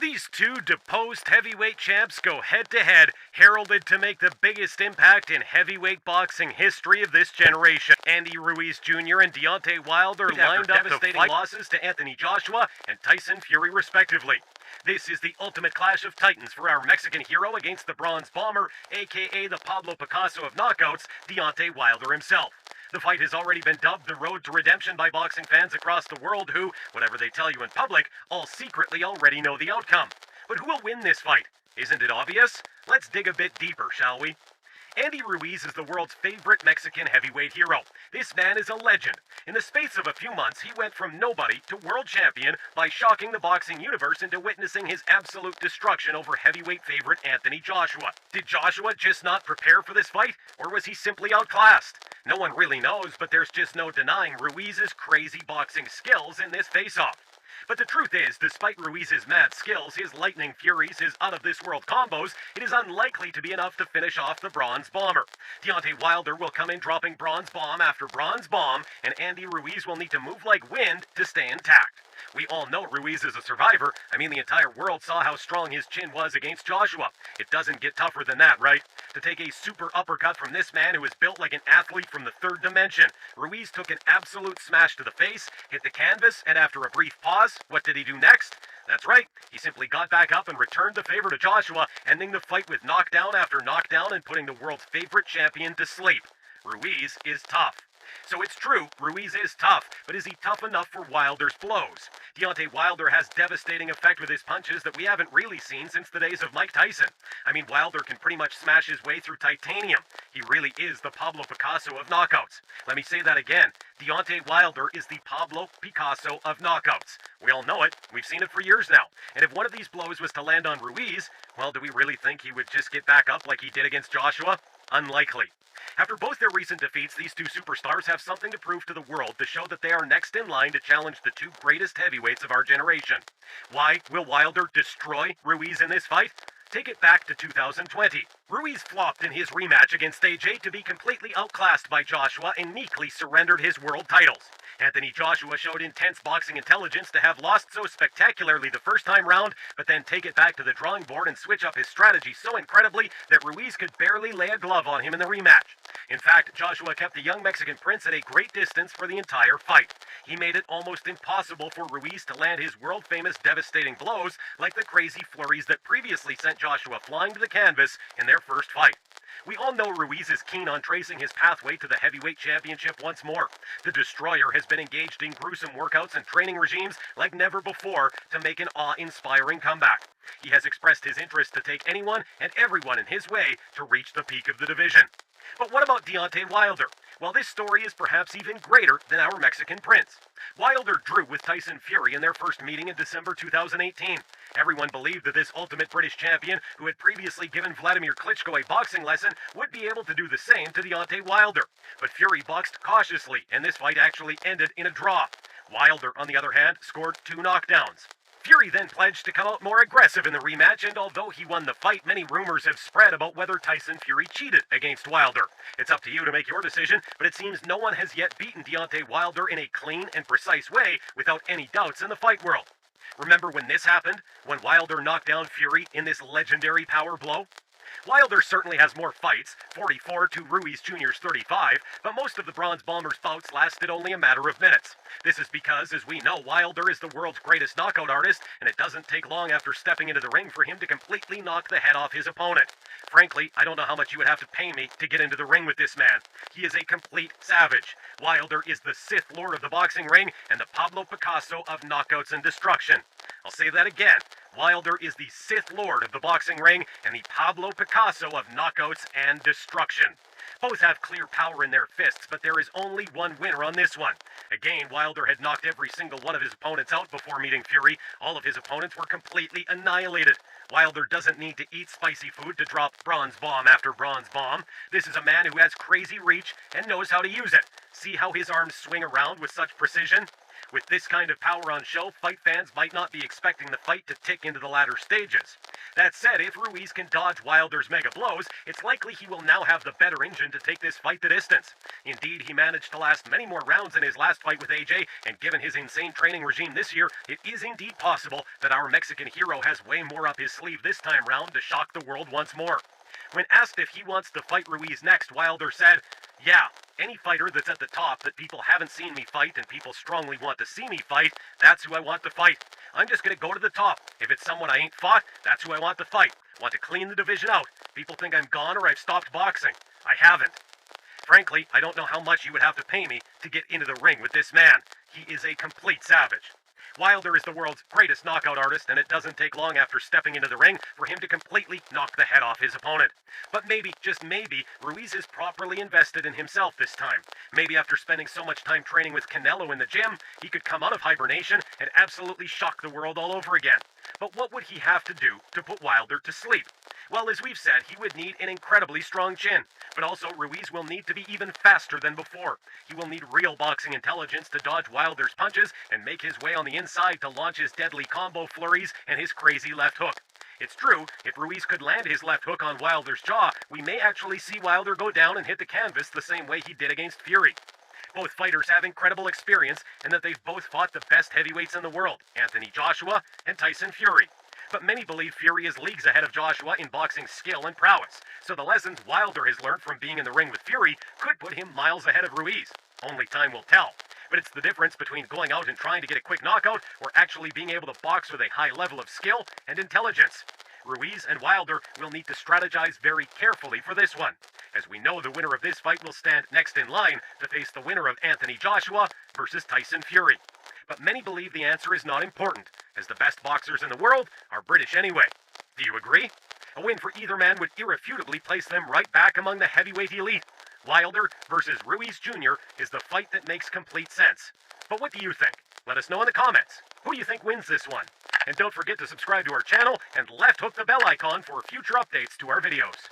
These two deposed heavyweight champs go head-to-head, heralded to make the biggest impact in heavyweight boxing history of this generation. Andy Ruiz Jr. and Deontay Wilder lined up devastating losses to Anthony Joshua and Tyson Fury respectively. This is the ultimate clash of titans for our Mexican hero against the Bronze Bomber, aka the Pablo Picasso of knockouts, Deontay Wilder himself. The fight has already been dubbed the road to redemption by boxing fans across the world who, whatever they tell you in public, all secretly already know the outcome. But who will win this fight? Isn't it obvious? Let's dig a bit deeper, shall we? Andy Ruiz is the world's favorite Mexican heavyweight hero. This man is a legend. In the space of a few months, he went from nobody to world champion by shocking the boxing universe into witnessing his absolute destruction over heavyweight favorite Anthony Joshua. Did Joshua just not prepare for this fight, or was he simply outclassed? No one really knows, but there's just no denying Ruiz's crazy boxing skills in this face-off. But the truth is, despite Ruiz's mad skills, his lightning furies, his out-of-this-world combos, it is unlikely to be enough to finish off the Bronze Bomber. Deontay Wilder will come in dropping bronze bomb after bronze bomb, and Andy Ruiz will need to move like wind to stay intact. We all know Ruiz is a survivor. I mean, the entire world saw how strong his chin was against Joshua. It doesn't get tougher than that, right? To take a super uppercut from this man who is built like an athlete from the third dimension. Ruiz took an absolute smash to the face, hit the canvas, and after a brief pause, what did he do next? That's right, he simply got back up and returned the favor to Joshua, ending the fight with knockdown after knockdown and putting the world's favorite champion to sleep. Ruiz is tough. So it's true, Ruiz is tough, but is he tough enough for Wilder's blows? Deontay Wilder has devastating effect with his punches that we haven't really seen since the days of Mike Tyson. I mean, Wilder can pretty much smash his way through titanium. He really is the Pablo Picasso of knockouts. Let me say that again. Deontay Wilder is the Pablo Picasso of knockouts. We all know it. We've seen it for years now. And if one of these blows was to land on Ruiz, well, do we really think he would just get back up like he did against Joshua? Unlikely. After both their recent defeats, these two superstars have something to prove to the world to show that they are next in line to challenge the two greatest heavyweights of our generation. Why will Wilder destroy Ruiz in this fight? Take it back to 2020. Ruiz flopped in his rematch against AJ to be completely outclassed by Joshua and meekly surrendered his world titles. Anthony Joshua showed intense boxing intelligence to have lost so spectacularly the first time round, but then take it back to the drawing board and switch up his strategy so incredibly that Ruiz could barely lay a glove on him in the rematch. In fact, Joshua kept the young Mexican prince at a great distance for the entire fight. He made it almost impossible for Ruiz to land his world-famous devastating blows like the crazy flurries that previously sent Joshua flying to the canvas in their first fight. We all know Ruiz is keen on tracing his pathway to the heavyweight championship once more. The Destroyer has been engaged in gruesome workouts and training regimes like never before to make an awe-inspiring comeback. He has expressed his interest to take anyone and everyone in his way to reach the peak of the division. But what about Deontay Wilder? Well, this story is perhaps even greater than our Mexican prince. Wilder drew with Tyson Fury in their first meeting in December 2018. Everyone believed that this ultimate British champion, who had previously given Vladimir Klitschko a boxing lesson, would be able to do the same to Deontay Wilder. But Fury boxed cautiously, and this fight actually ended in a draw. Wilder, on the other hand, scored 2 knockdowns. Fury then pledged to come out more aggressive in the rematch, and although he won the fight, many rumors have spread about whether Tyson Fury cheated against Wilder. It's up to you to make your decision, but it seems no one has yet beaten Deontay Wilder in a clean and precise way without any doubts in the fight world. Remember when this happened? When Wilder knocked down Fury in this legendary power blow? Wilder certainly has more fights, 44 to Ruiz Jr.'s 35, but most of the Bronze Bomber's bouts lasted only a matter of minutes. This is because, as we know, Wilder is the world's greatest knockout artist, and it doesn't take long after stepping into the ring for him to completely knock the head off his opponent. Frankly, I don't know how much you would have to pay me to get into the ring with this man. He is a complete savage. Wilder is the Sith Lord of the boxing ring and the Pablo Picasso of knockouts and destruction. I'll say that again. Wilder is the Sith Lord of the boxing ring and the Pablo Picasso of knockouts and destruction. Both have clear power in their fists, but there is only one winner on this one. Again, Wilder had knocked every single one of his opponents out before meeting Fury. All of his opponents were completely annihilated. Wilder doesn't need to eat spicy food to drop bronze bomb after bronze bomb. This is a man who has crazy reach and knows how to use it. See how his arms swing around with such precision? With this kind of power on show, fight fans might not be expecting the fight to tick into the latter stages. That said, if Ruiz can dodge Wilder's mega blows, it's likely he will now have the better engine to take this fight the distance. Indeed, he managed to last many more rounds in his last fight with AJ, and given his insane training regime this year, it is indeed possible that our Mexican hero has way more up his sleeve this time round to shock the world once more. When asked if he wants to fight Ruiz next, Wilder said, "Yeah, any fighter that's at the top that people haven't seen me fight and people strongly want to see me fight, that's who I want to fight. I'm just going to go to the top. If it's someone I ain't fought, that's who I want to fight. Want to clean the division out. People think I'm gone or I've stopped boxing. I haven't. Frankly, I don't know how much you would have to pay me to get into the ring with this man. He is a complete savage." Wilder is the world's greatest knockout artist, and it doesn't take long after stepping into the ring for him to completely knock the head off his opponent. But maybe, just maybe, Ruiz is properly invested in himself this time. Maybe after spending so much time training with Canelo in the gym, he could come out of hibernation and absolutely shock the world all over again. But what would he have to do to put Wilder to sleep? Well, as we've said, he would need an incredibly strong chin. But also, Ruiz will need to be even faster than before. He will need real boxing intelligence to dodge Wilder's punches and make his way on the inside to launch his deadly combo flurries and his crazy left hook. It's true, if Ruiz could land his left hook on Wilder's jaw, we may actually see Wilder go down and hit the canvas the same way he did against Fury. Both fighters have incredible experience in that they've both fought the best heavyweights in the world, Anthony Joshua and Tyson Fury. But many believe Fury is leagues ahead of Joshua in boxing skill and prowess, so the lessons Wilder has learned from being in the ring with Fury could put him miles ahead of Ruiz. Only time will tell. But it's the difference between going out and trying to get a quick knockout or actually being able to box with a high level of skill and intelligence. Ruiz and Wilder will need to strategize very carefully for this one, as we know the winner of this fight will stand next in line to face the winner of Anthony Joshua versus Tyson Fury. But many believe the answer is not important, as the best boxers in the world are British anyway. Do you agree? A win for either man would irrefutably place them right back among the heavyweight elite. Wilder versus Ruiz Jr. is the fight that makes complete sense. But what do you think? Let us know in the comments. Who do you think wins this one? And don't forget to subscribe to our channel and left hook the bell icon for future updates to our videos.